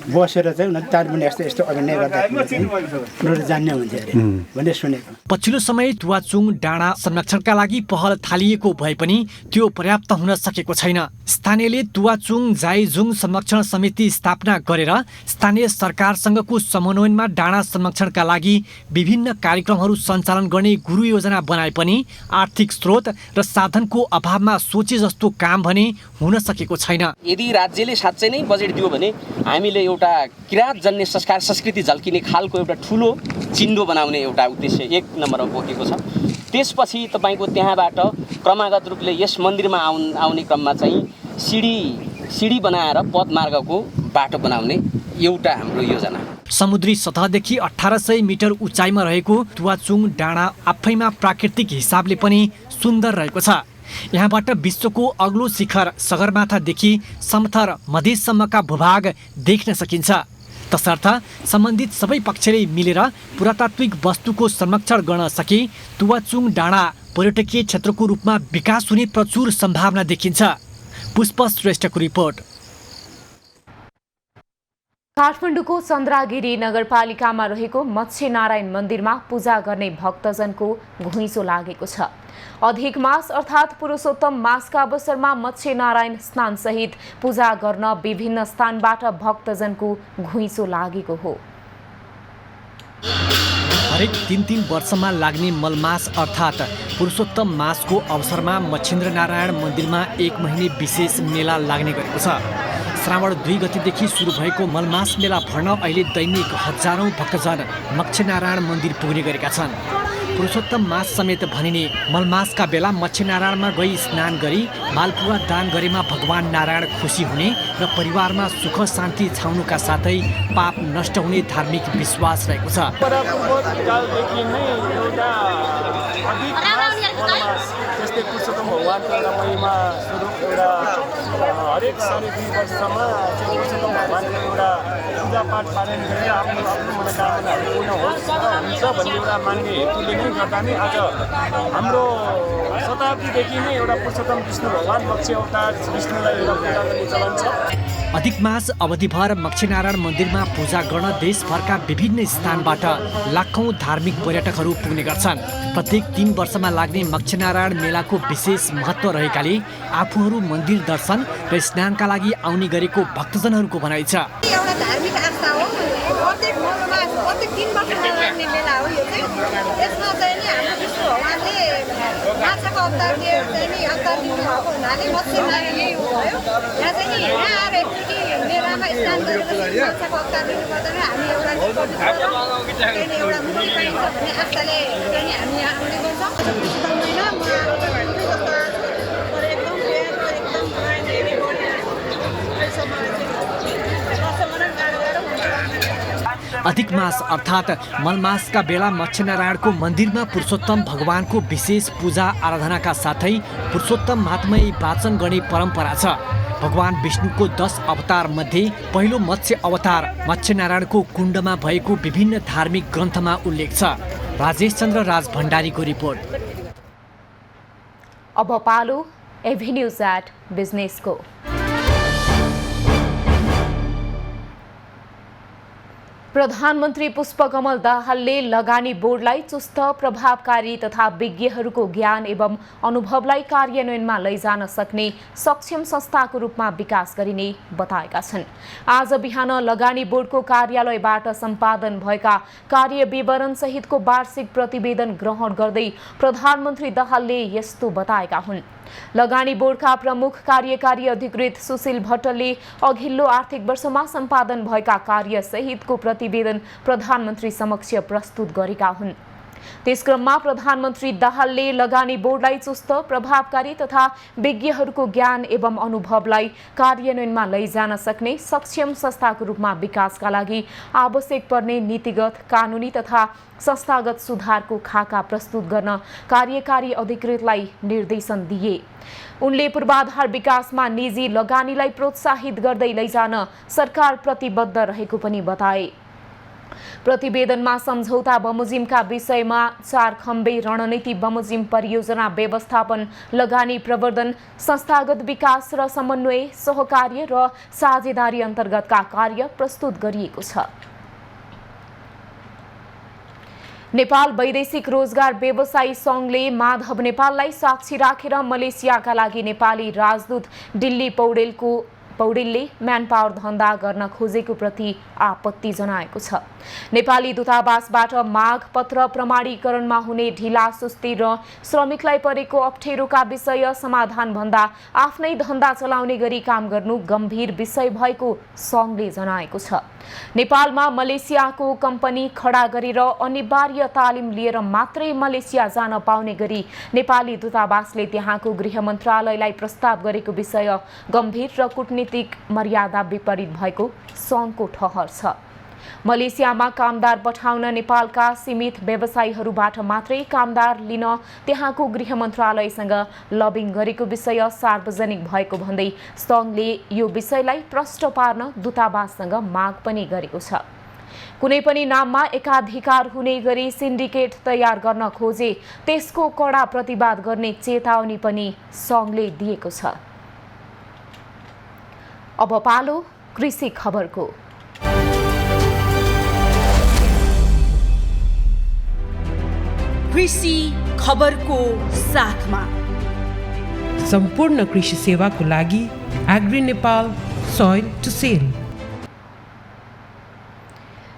Speaker 11: बसेर चाहिँ उनीहरू 4 महिना यस्तो यस्तो अभिनय गर्दाखेरि चाहिँ उनीहरू जान्ने हुन्थ्यो अरे भन्ने सुनेको।
Speaker 9: पछिल्लो समय तुवाचुङ डाँडा संरक्षणका लागि पहल थालिएको भए पनि त्यो पर्याप्त हुन सकेको छैन। स्थानीयले तुवाचुङ जाइजुङ संरक्षण समिति स्थापना गरेर स्थानीय सरकारसँगको समन्वयमा डाँडा संरक्षणका लागि विभिन्न कार्यक्रमहरू सञ्चालन गर्ने गुरु योजना बनाए पनि आर्थिक स्रोत र साधनको अभावमा सोचे जस्तो काम भने हुन सकेको छैन।
Speaker 12: यदि राज्यले साँच्चै नै बजेट दियो भने हामीले एउटा किराँत जन्य संस्कार संस्कृति झल्किने खालको एउटा ठुलो चिन्डो बनाउने एउटा उद्देश्य 1 नम्बरमा बोकेको छ। त्यसपछि तपाईँको त्यहाँबाट क्रमागत रूपले यस मन्दिरमा आउने क्रममा चाहिँ सिडी बनाएर पदमार्गको बाटो बनाउने एउटा हाम्रो योजना।
Speaker 9: समुद्री सतहदेखि 1800 मिटर उचाइमा रहेको तुवाचुङ डाँडा आफैमा प्राकृतिक हिसाबले पनि सुन्दर रहेको छ। यहाँबाट विश्वको अग्लो शिखर सगरमाथादेखि समथर मधेससम्मका भूभाग देख्न सकिन्छ। तसर्थ सम्बन्धित सबै पक्षले मिलेर पुरातात्विक वस्तुको संरक्षण गर्न सके तुवाचुङ डाँडा पर्यटकीय क्षेत्रको रूपमा विकास हुने प्रचुर सम्भावना देखिन्छ। पुष्प श्रेष्ठको रिपोर्ट।
Speaker 1: काठमाडौँको चन्द्रागिरी नगरपालिकामा रहेको मत्स्यनारायण मन्दिरमा पूजा गर्ने भक्तजनको घुइँचो लागेको छ। अधिक मास अर्थात् पुरुषोत्तम मासका अवसरमा मत्स्यनारायण स्नानसहित पूजा गर्न विभिन्न स्थानबाट भक्तजनको घुइँचो लागेको हो।
Speaker 9: हरेक 3 वर्षमा लाग्ने मलमास अर्थात् पुरुषोत्तम मासको अवसरमा मच्छिन्द्रनारायण मन्दिरमा 1 महिने विशेष मेला लाग्ने गरेको छ। श्रावण 2 गतेदेखि सुरु भएको मलमास मेला भर्न अहिले दैनिक हजारौं भक्तजन मच्छिनारायण मन्दिर पुग्ने गरेका छन्। पुरुषोत्तम मास समेत भनिने मलमासका बेला मच्छिनारायणमा गई स्नान गरी मालपुवा दान गरेमा भगवान नारायण खुसी हुने र परिवारमा सुख शान्ति छाउनुका साथै पाप नष्ट हुने धार्मिक विश्वास रहेको छ।
Speaker 13: जस्तै पुरुषोत्तम भगवानको एउटा महिमा स्वरूप एउटा हरेक 2.5 वर्षमा पुरुषोत्तम भगवानको एउटा पूजापाठ पालन गरेर आफ्नो मनोकामनाहरू पूर्ण होस् हुन्छ भन्ने एउटा मान्ने हेतुले नै गर्दा नै आज हाम्रो शताब्दीदेखि नै एउटा पुरुषोत्तम विष्णु भगवान मत्स्य अवतार विष्णुलाई एउटा पूजा गर्ने चलन छ।
Speaker 9: अधिक मास अवधिभर मच्छिनारायण मन्दिरमा पूजा गर्न देशभरका विभिन्न स्थानबाट लाखौं धार्मिक पर्यटकहरू पुग्ने गर्छन्। प्रत्येक 3 वर्षमा लाग्ने मच्छिनारायण मेलाको विशेष महत्त्व रहेकाले आफूहरू मन्दिर दर्शन र स्नानका लागि आउने गरेको भक्तजनहरूको भनाइ छ।
Speaker 14: एउटा धार्मिक आस्था हो। प्रत्येक 3 वर्षमा लाग्ने मेला हो यो चाहिँ। यसमा चाहिँ नि हाम्रो विष्णु भगवानले माछाको अवतार लिएर चाहिँ नि अवतार लिनुभएको हुनाले मत्स्यनारायण नै भयो। यहाँ चाहिँ नि यहाँ आएर एकचोटि मेलामा स्नान गरेर माछाको अवतार लिनु पर्दैन। हामी एउटा एउटा मुक्ति पाइन्छ भन्ने आस्थाले चाहिँ नि हामी यहाँ आउने गर्छौँ।
Speaker 9: अधिक मास अर्थात् मलमासका बेला मच्छिनारायणको मन्दिरमा पुरुषोत्तम भगवानको विशेष पूजा आराधनाका साथै पुरुषोत्तम महात्म्य वाचन गर्ने परम्परा छ। भगवान विष्णुको 10 अवतार मध्ये पहिलो मत्स्य अवतार मच्छिनारायणको कुण्डमा भएको विभिन्न धार्मिक ग्रन्थमा उल्लेख छ। राजेश चन्द्र राज भण्डारीको रिपोर्ट।
Speaker 1: अब पालो एभेन्यू च्याट बिजनेसको। प्रधानमन्त्री पुष्पकमल दाहालले लगानी बोर्डलाई चुस्त प्रभावकारी तथा विज्ञहरूको ज्ञान एवं अनुभवलाई कार्यान्वयनमा लैजान सक्ने सक्षम संस्थाको रूपमा विकास गरिने बताएका छन्। आज बिहान लगानी बोर्डको कार्यालयबाट सम्पादन भएका कार्य विवरण सहितको वार्षिक प्रतिवेदन ग्रहण गर्दै प्रधानमन्त्री दाहालले यस्तो बताएका हुन्। लगानी बोर्डका प्रमुख कार्यकारी अधिकृत सुशील भट्टले अघिल्लो आर्थिक वर्षमा सम्पादन भएका कार्य सहितको प्रतिवेदन प्रधानमन्त्री समक्ष प्रस्तुत गरेका हुन्। त्यसक्रममा प्रधानमन्त्री दाहालले लगानी बोर्डलाई चुस्त प्रभावकारी तथा विज्ञहरूको ज्ञान एवं अनुभवलाई कार्यान्वयनमा लैजान सक्ने सक्षम संस्थाको रूपमा विकासका लागि आवश्यक पर्ने नीतिगत, कानुनी तथा संस्थागत सुधारको खाका प्रस्तुत गर्न कार्यकारी अधिकृतलाई निर्देशन दिए। उनले पूर्वाधार विकासमा निजी लगानीलाई प्रोत्साहित गर्दै लैजान सरकार प्रतिबद्ध रहेको पनि बताए। प्रतिवेदनमा सम्झौता बमोजिमका विषयमा 4 खम्बे रणनीति बमोजिम परियोजना व्यवस्थापन लगानी प्रवर्धन संस्थागत विकास र समन्वय सहकार्य र साझेदारी अन्तर्गतका कार्य प्रस्तुत गरिएको छ। नेपाल वैदेशिक रोजगार व्यवसायी सङ्घले माधव नेपाललाई साक्षी राखेर मलेसियाका लागि नेपाली राजदूत दिल्ली पौडेलले म्यानपावर धन्दा गर्न खोजेको प्रति आपत्ति जनाएको छ। नेपाली दूतावासबाट माग पत्र प्रमाणीकरणमा हुने ढिलासुस्ती र श्रमिकलाई परेको अप्ठ्यारोका विषय समाधान भन्दा आफ्नै धन्दा चलाउने गरी काम गर्नु गम्भीर विषय भएको सङ्घले जनाएको छ। नेपालमा मलेसियाको कम्पनी खडा गरेर अनिवार्य तालिम लिएर मात्रै मलेसिया जान पाउने गरी नेपाली दूतावासले त्यहाँको गृह मन्त्रालयलाई प्रस्ताव गरेको विषय गम्भीर र कूटनीतिक मर्यादा विपरीत भएको सङ्घको ठहर छ। मलेसियामा कामदार पठाउन नेपालका सीमित व्यवसायीहरूबाट मात्रै कामदार लिन त्यहाँको गृह मन्त्रालयसँग लबिङ गरेको विषय सार्वजनिक भएको भन्दै सङ्घले यो विषयलाई प्रष्ट पार्न दूतावाससँग माग पनि गरेको छ। कुनै पनि नाममा एकाधिकार हुने गरी सिन्डिकेट तयार गर्न खोजे त्यसको कडा प्रतिवाद गर्ने चेतावनी पनि सङ्घले दिएको छ। अब पालो कृषि खबरको।
Speaker 15: कृषि खबरको साथमा
Speaker 16: सम्पूर्ण कृषि सेवाको लागि agri Nepal soil to sell.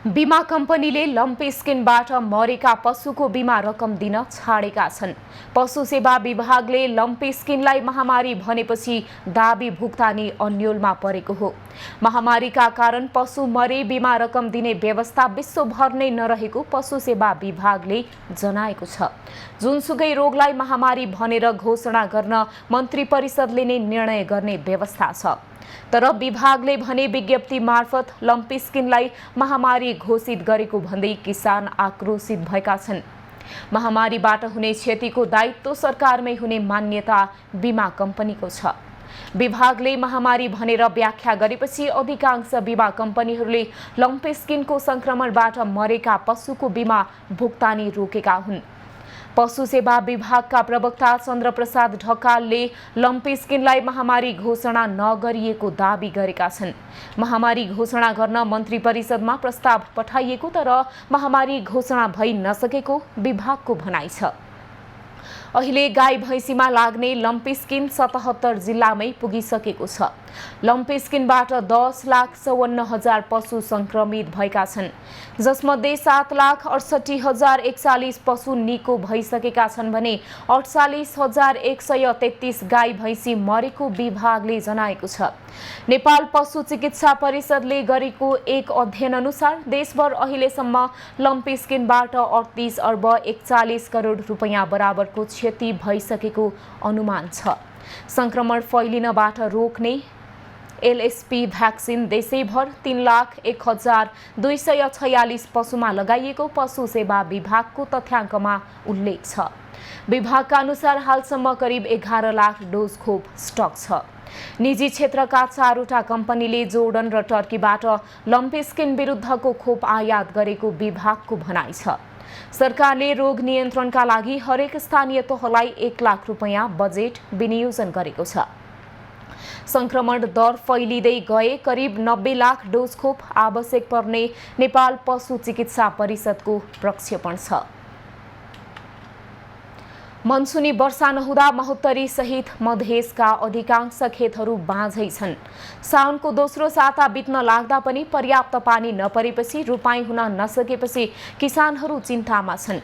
Speaker 1: बीमा कम्पनीले लम्पी स्किनबाट मरेका पशुको बीमा रकम दिन छाडेका छन्। पशु सेवा विभागले लम्पी स्किनलाई महामारी भनेपछि दाबी भुक्तानी अन्योलमा परेको हो। महामारीका कारण पशु मरे बीमा रकम दिने व्यवस्था विश्वभर नै नरहेको पशु सेवा विभागले जनाएको छ। जुनसुकै रोगलाई महामारी भनेर घोषणा गर्न मन्त्री परिषदले नै निर्णय गर्ने व्यवस्था छ। तर विभागले भने विज्ञप्ति मार्फत लम्पी स्किनलाई महामारी घोषित गरेको भन्दै किसान आक्रोशित भएका छन्। महामारीबाट हुने क्षतिको दायित्व सरकारमै हुने मान्यता बीमा कम्पनीको छ। विभागले महामारी भनेर व्याख्या गरेपछि अधिकांश बीमा कम्पनीहरूले लम्पी स्किनको संक्रमणबाट मरेका पशुको बीमा भुक्तानी रोकेका हुन्। पशु सेवा विभागका प्रवक्ता चन्द्रप्रसाद ढकालले लम्पी स्किनलाई महामारी घोषणा नगरिएको दाबी गरेका छन्। महामारी घोषणा गर्न मन्त्री परिषदमा प्रस्ताव पठाइएको तर महामारी घोषणा भइ नसकेको विभागको भनाइ छ। अहिले गाई भैँसीमा लाग्ने लम्पी स्किन 77 जिल्लामै पुगिसकेको छ। लम्पी स्किनबाट 10,54,000 पशु संक्रमित भएका छन्, जसमध्ये 7,68,041 पशु निको भइसकेका छन् भने 48,133 गाई भैँसी मरेको विभागले जनाएको छ। नेपाल पशु चिकित्सा परिषदले गरेको एक अध्ययन अनुसार देशभर अहिलेसम्म लम्पी स्किनबाट 38 अर्ब 41 करोड रुपैयाँ बराबरको क्षति भइसकेको अनुमान छ। संक्रमण फैलिनबाट रोक्ने एलएसपी भ्याक्सिन देशैभर 3,01,246 पशुमा लगाइएको पशु सेवा विभागको तथ्याङ्कमा उल्लेख छ। विभागका अनुसार हालसम्म करिब 11 लाख डोज खोप स्टक छ। निजी क्षेत्रका 4वटा कम्पनीले जोर्डन र टर्कीबाट लम्पी स्किन विरुद्धको खोप आयात गरेको विभागको भनाइ छ। सरकारले रोग नियन्त्रणका लागि हरेक स्थानीय तहलाई 1 लाख रुपैयाँ बजेट विनियोजन गरेको छ। संक्रमण दर फैलिँदै गए करिब 90 लाख डोज खोप आवश्यक पर्ने नेपाल पशु चिकित्सा परिषदको प्रक्षेपण छ। मनसुनी वर्षा नहुँदा महोत्तरी सहित मधेसका अधिकांश खेतहरू बाँझै छन्। साउनको दोस्रो साता बित्न लाग्दा पनि पर्याप्त पानी नपरेपछि रोपाइँ हुन नसकेपछि किसानहरू चिन्तामा छन्।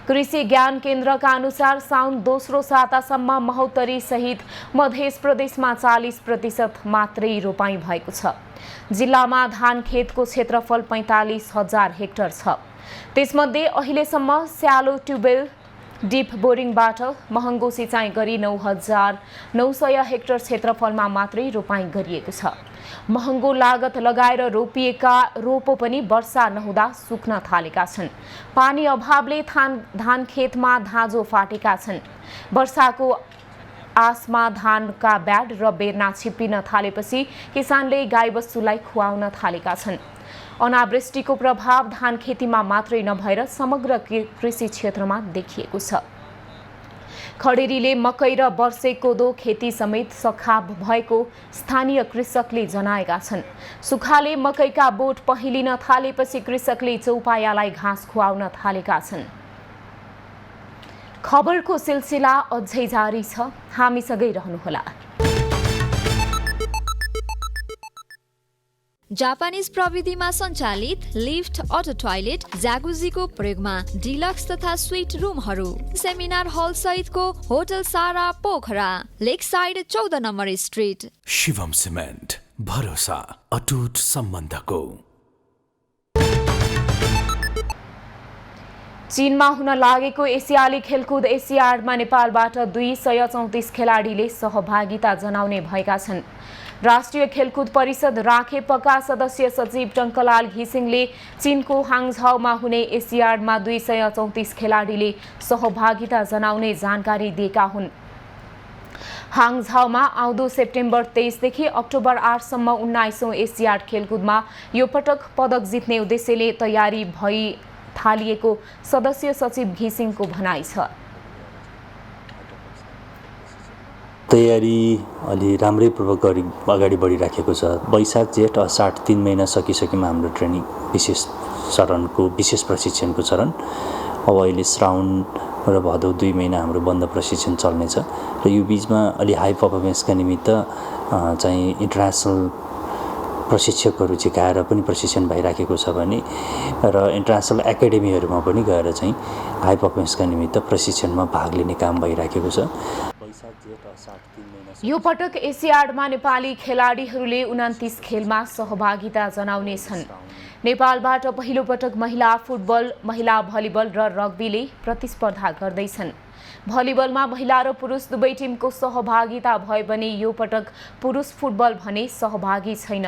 Speaker 1: कृषि ज्ञान केन्द्रका अनुसार साउन दोस्रो सातासम्म महोत्तरी सहित मधेस प्रदेशमा 40% मात्रै रोपाइँ भएको छ। जिल्लामा धान खेतको क्षेत्रफल 45,000 हेक्टर छ। त्यसमध्ये अहिलेसम्म स्यालो ट्युबवेल डिप बोरिङबाट महँगो सिँचाइ गरी 9,900 हेक्टर क्षेत्रफलमा मात्रै रोपाइँ गरिएको छ। महँगो लागत लगाएर रोपिएका रोपो पनि वर्षा नहुँदा सुक्न थालेका छन्। पानी अभावले धान खेतमा धाँजो फाटेका छन्। वर्षाको आसमा धानका ब्याड र बेर्ना छिप्पिन थालेपछि किसानले गाईबस्तुलाई खुवाउन थालेका छन्। अनावृष्टिको प्रभाव धान खेतीमा मात्रै नभएर समग्र कृषि क्षेत्रमा देखिएको छ। खडेरीले मकै र वर्षे कोदो खेती समेत सखाप भएको स्थानीय कृषकले जनाएका छन्। सुखाले मकैका बोट पहिलिन थालेपछि कृषकले चौपायालाई घाँस खुवाउन थालेका छन्। खबरको सिलसिला अझै जारी छ, हामीसँगै रहनुहोला।
Speaker 17: जापानिज प्रविधिमा सञ्चालित लिफ्ट, अटो टोयलेट, ज्याकुजीको प्रयोगमा डिलक्स तथा स्वीट रुमहरू, सेमिनार हल सहितको होटल सारा Pokhara, lake side 14 number street.
Speaker 18: Shivam cement, भरोसा अटुट सम्बन्धको।
Speaker 1: चीनमा हुन लागेको एसियाली खेलकुद एसियाडमा नेपालबाट 234 खेलाडीले सहभागिता जनाउने भएका छन्। राष्ट्रिय खेलकुद परिषद राखेपका सदस्य सचिव टङ्कलाल घिसिङले चीनको हाङझाउमा हुने एसियाडमा 234 खेलाडीले सहभागिता जनाउने जानकारी दिएका हुन्। हाङझाउमा आउँदो सेप्टेम्बर 23 देखि अक्टोबर 8 सम्म 19औं एसियाड खेलकुदमा यो पटक पदक जित्ने उद्देश्यले तयारी भई थालिएको सदस्य सचिव घिसिङको भनाइ छ।
Speaker 19: तयारी अलि राम्रैपूर्वक अगाडि बढिराखेको छ। वैशाख जेठ असाढ 3 महिना सकिसकेमा हाम्रो ट्रेनिङ विशेष प्रशिक्षणको चरण। अब अहिले श्रावण र भदौ 2 महिना हाम्रो बन्द प्रशिक्षण चल्नेछ र यो बिचमा अलि हाई पर्फर्मेन्सका निमित्त चाहिँ इन्टरनेसनल प्रशिक्षकहरू झिकाएर पनि प्रशिक्षण भइराखेको छ भने र इन्टरनेसनल एकाडेमीहरूमा पनि गएर चाहिँ हाई पर्फर्मेन्सका निमित्त प्रशिक्षणमा भाग लिने काम भइराखेको छ।
Speaker 1: यो पटक एसियाडमा नेपाली खेलाडीहरूले 29 खेलमा सहभागिता जनाउने छन्। नेपालबाट पहिलो पटक महिला फुटबल, महिला भलिबल र रग्बीले प्रतिस्पर्धा गर्दैछन्। भलिबलमा महिला र पुरुष दुवै टिमको सहभागिता भए पनि यो पटक पुरुष फुटबल भने सहभागी छैन।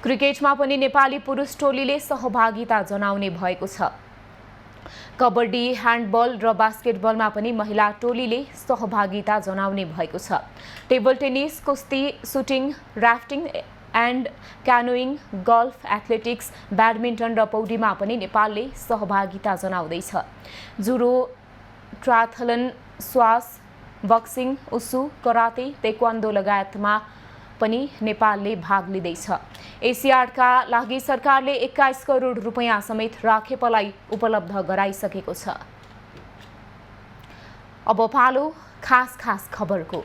Speaker 1: क्रिकेटमा पनि नेपाली पुरुष टोलीले सहभागिता जनाउने भएको छ। कबड्डी, ह्यान्डबल र बास्केटबलमा पनि महिला टोलीले सहभागिता जनाउने भएको छ। टेबल टेनिस, कुस्ती, shooting, rafting and canoeing, golf, athletics, badminton र पौडीमा पनि नेपालले सहभागिता जनाउँदैछ। जुडो, ट्रायथलन, स्वास, बक्सिङ, उसु, कराते, ताइक्वान्डो लगायतमा पनि नेपालले भाग लिँदैछ। एसियाडका लागि सरकारले 21 करोड रुपैयाँ समेत राखेपलाई उपलब्ध गराइसकेको छ। अब पालो खास खबरको।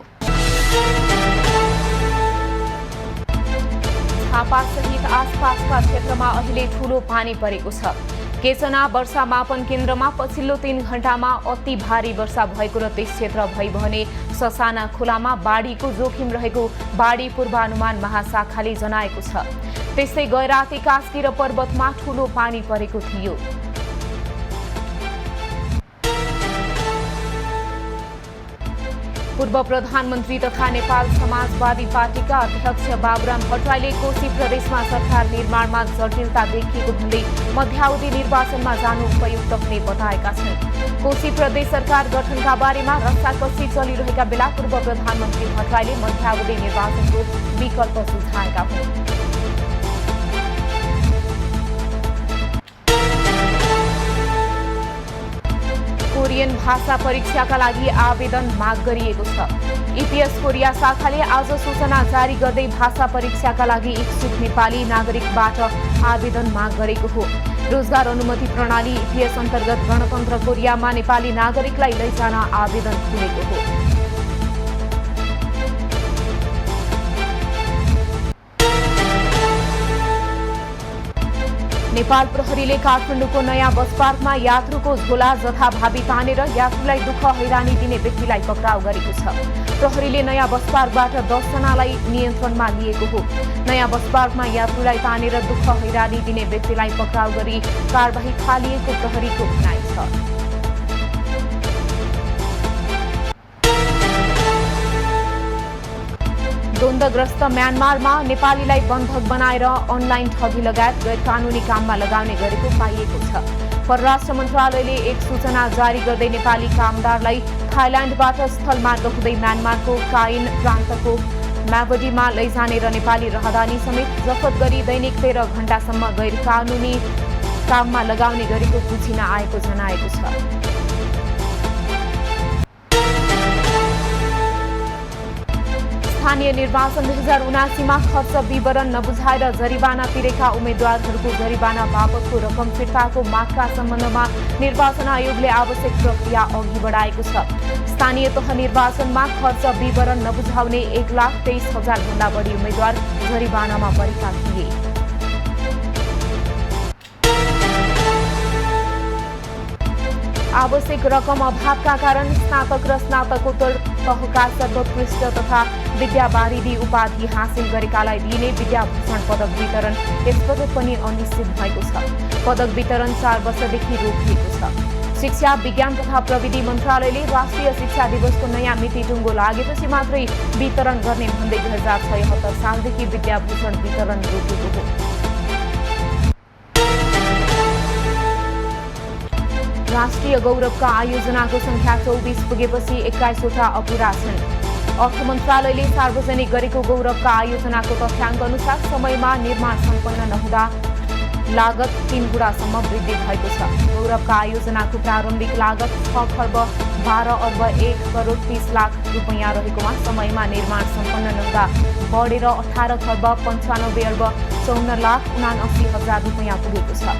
Speaker 1: झापासहित आसपासका क्षेत्रमा अहिले ठूलो पानी परेको छ। केचना वर्षा मापन केन्द्रमा पछिल्लो 3 घण्टामा अति भारी वर्षा भएको र त्यस क्षेत्र भई भने ससाना खोलामा बाढीको जोखिम रहेको बाढी पूर्वानुमान महाशाखाले जनाएको छ। त्यस्तै गैराती, कास्की र पर्वतमा ठूलो पानी परेको थियो। पूर्व प्रधानमन्त्री तथा नेपाल समाजवादी पार्टीका अध्यक्ष बाबुराम भट्टराईले कोशी प्रदेशमा सरकार निर्माणमा जटिलता देखिएको भन्दै मध्यावधि निर्वाचनमा जानु उपयुक्त हुने बताएका छन्। कोशी प्रदेश सरकार गठनका बारेमा रस्साकसी चलिरहेका बेला पूर्व प्रधानमन्त्री भट्टराईले मध्यावधि निर्वाचनको विकल्प सुझाएका हुन्। कोरियन भाषा परीक्षाका लागि आवेदन माग गरिएको छ। इपिएस कोरिया शाखाले आज सूचना जारी गर्दै भाषा परीक्षाका लागि इच्छुक नेपाली नागरिकबाट आवेदन माग गरेको हो। रोजगार अनुमति प्रणाली इपिएस अन्तर्गत गणतन्त्र कोरियामा नेपाली नागरिकलाई लैजान आवेदन खुलेको हो। नेपाल प्रहरीले काठमाडौँको नयाँ बस पार्कमा यात्रुको झोला जथाभावी तानेर यात्रुलाई दुःख हैरानी दिने व्यक्तिलाई पक्राउ गरेको छ। प्रहरीले नयाँ बस पार्कबाट 10 जनालाई नियन्त्रणमा लिएको हो। नयाँ बस पार्कमा यात्रुलाई तानेर दुःख हैरानी दिने व्यक्तिलाई पक्राउ गरी कारबाही थालिएको प्रहरीको भनाइ छ। द्वन्द्वग्रस्त म्यानमारमा नेपालीलाई बन्धक बनाएर अनलाइन ठगी लगायत गैरकानूनी काममा लगाउने गरेको पाइएको छ। परराष्ट्र मन्त्रालयले एक सूचना जारी गर्दै नेपाली कामदारलाई थाइल्याण्डबाट स्थलमार्ग हुँदै म्यानमारको काइन प्रान्तको माओवादीमा लैजाने र नेपाली राहदानी समेत जफत गरी दैनिक 13 घण्टासम्म गैर कानुनी काममा लगाउने गरेको बुझिन आएको जनाएको छ। स्थानीय निर्वाचन 2079 खर्च विवरण नबुझाएर जरिवाना तिरेका उम्मेद्वारहरूको जरिवाना बापतको रकम फिर्ताको मागका सम्बन्धमा निर्वाचन आयोगले आवश्यक प्रक्रिया अघि बढाएको छ। स्थानीय तह निर्वाचनमा खर्च विवरण नबुझाउने 1,23,000 भन्दा बढी उम्मेद्वार जरिवानामा परेका थिए। आवश्यक रकम अभावका कारण स्नातक र स्नातकोत्तर तहका सर्वोत्कृष्ट तथा विद्यावारिधि उपाधि हासिल गरेकालाई दिइने विद्याभूषण पदक वितरण यसपटक पनि अनिश्चित भएको छ। पदक वितरण 4 वर्षदेखि रोकिएको छ। शिक्षा विज्ञान तथा प्रविधि मन्त्रालयले राष्ट्रिय शिक्षा दिवसको नयाँ मिति टुङ्गो लागेपछि मात्रै वितरण गर्ने भन्दै 2076 सालदेखि विद्याभूषण वितरण रोकेको हो। राष्ट्रिय गौरवका आयोजनाको संख्या 24 पुगेपछि 21वटा अपुरा छन्। अर्थ मन्त्रालयले सार्वजनिक गरेको गौरवका आयोजनाको तथ्याङ्क अनुसार समयमा निर्माण सम्पन्न नहुँदा लागत 3 गुणासम्म वृद्धि भएको छ। गौरवका आयोजनाको प्रारम्भिक लागत 6 खर्ब 12 अर्ब 1 करोड 30 लाख रुपैयाँ रहेकोमा समयमा निर्माण सम्पन्न नहुँदा बढेर 18 खर्ब 95 अर्ब 54 लाख 79 हजार रुपैयाँ पुगेको छ।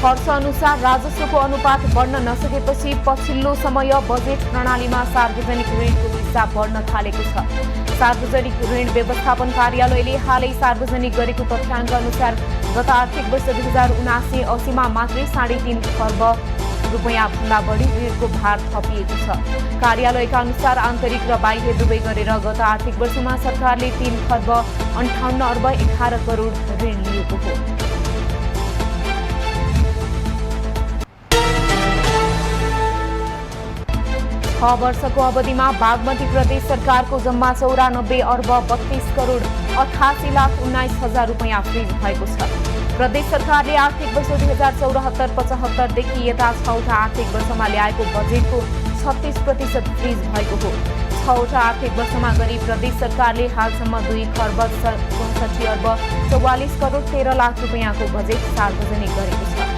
Speaker 1: खर्च अनुसार राजस्वको अनुपात बढ्न नसकेपछि पछिल्लो समय बजेट प्रणालीमा सार्वजनिक ऋणको हिस्सा बढ्न थालेको छ। सार्वजनिक ऋण व्यवस्थापन कार्यालयले हालै सार्वजनिक गरेको तथ्याङ्क अनुसार गत आर्थिक वर्ष 2079-80मा मात्रै 3.5 खर्ब रुपैयाँ भन्दा बढी ऋणको भार थपिएको छ। कार्यालयका अनुसार आन्तरिक र बाह्य दुवै गरेर गत आर्थिक वर्षमा सरकारले 3 खर्ब 58 अर्ब 11 करोड ऋण लिएको हो। 6 वर्षको अवधिमा बागमती प्रदेश सरकारको जम्मा 94 अर्ब 32 करोड 88 लाख 19 हजार रुपैयाँ फ्रिज भएको छ। प्रदेश सरकारले आर्थिक वर्ष 2074-75 देखि यता 6वटा आर्थिक वर्षमा ल्याएको बजेटको 36% फ्रिज भएको हो। 6वटा आर्थिक वर्षमा गरी प्रदेश सरकारले हालसम्म 2 खर्ब 64 अर्ब 44 करोड 13 लाख रुपैयाँको बजेट सार्वजनिक गरेको छ।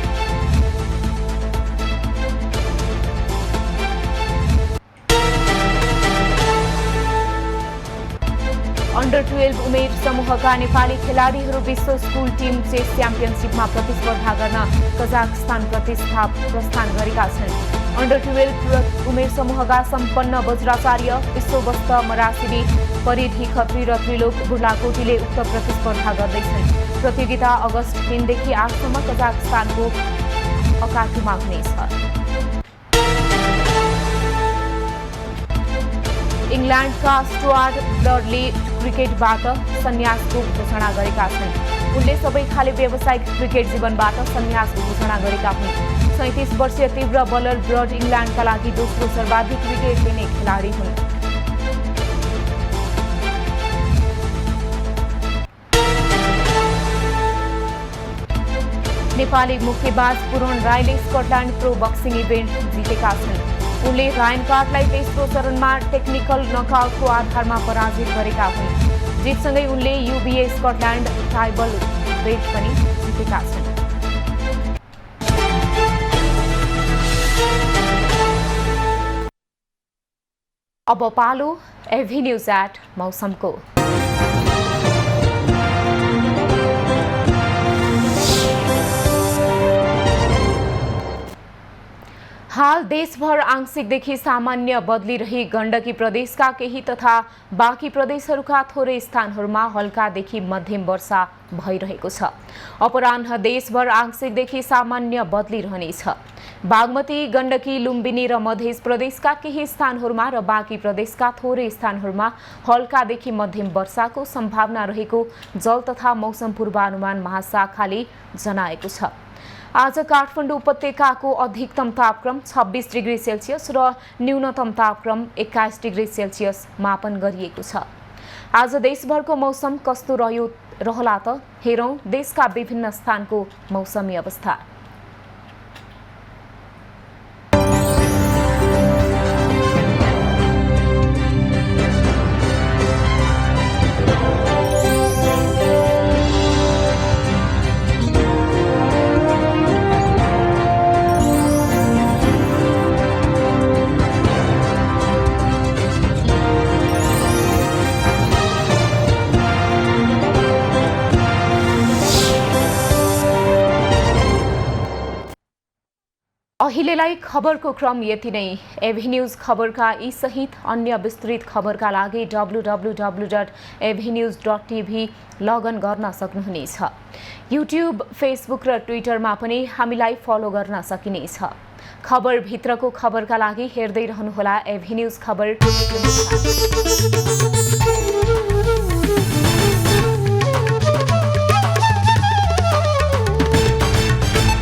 Speaker 1: अन्डर 12 उमेर समूहका नेपाली खेलाडीहरू विश्व स्कुल टिम चेस च्याम्पियनसिपमा प्रतिस्पर्धा गर्न कजाखस्तान प्रस्थान गरेका छन्। अन्डर 12 उमेर समूहका सम्पन्न वज्राचार्य विश्ववस्त मरासिडी परिधि खत्री र त्रिलोक बुर्लाकोटीले उक्त प्रतिस्पर्धा गर्दैछन्। प्रतियोगिता अगस्त 3 देखि 8 सम्म कजाखस्तानको अकाटुमा हुनेछ। इङ्ल्यान्डका स्टुआर्ट ब्रडले क्रिकेटबाट सन्यासको घोषणा गरेका छन्। उनले सबै खाले व्यावसायिक क्रिकेट जीवनबाट सन्यासको घोषणा गरेका हुन्। 37 वर्षीय तीव्र बलर ब्रड इङ्ल्यान्डका लागि दोस्रो सर्वाधिक विकेट लिने खेलाडी हुन्। नेपाली मुक्केबाज पूरण राईले स्कटल्यान्ड प्रो बक्सिङ इभेन्ट जितेका छन्। उनले रायन कार्टलाई तेस्रो चरणमा टेक्निकल नकआउटको आधारमा पराजित गरेका हुन्। जितसँगै उनले युबिए स्कटल्यान्ड ट्राइबल वेट पनि जितेका छन्। अब पालो एभी न्यूज एट मौसमको। हाल देशभर आंशिकदेखि सामान्य बदलिरही गण्डकी प्रदेशका केही तथा बाँकी प्रदेशहरूका थोरै स्थानहरूमा हल्कादेखि मध्यम वर्षा भइरहेको छ। अपराह्न देशभर आंशिकदेखि सामान्य बदलिरहनेछ। बागमती, गण्डकी, लुम्बिनी र मध्य प्रदेशका केही स्थानहरूमा र बाँकी प्रदेशका थोरै स्थानहरूमा हल्कादेखि मध्यम वर्षाको सम्भावना रहेको जल तथा मौसम पूर्वानुमान महाशाखाले जनाएको छ। आज काठमाडौँ उपत्यकाको अधिकतम तापक्रम 26 डिग्री सेल्सियस र न्यूनतम तापक्रम 21 डिग्री सेल्सियस मापन गरिएको छ। आज देशभरको मौसम कस्तो रहला त हेरौँ देशका विभिन्न स्थानको मौसमी अवस्था। अहिलेलाई खबरको क्रम यति नै। एभी न्युज खबरका यी सहित अन्य विस्तृत खबरका लागि www.avnews.tv लगइन गर्न सक्नुहुनेछ। युट्युब, फेसबुक र ट्विटरमा पनि हामीलाई फलो गर्न सकिनेछ। खबरभित्रको खबरका लागि हेर्दै रहनुहोला एभी न्युज खबर।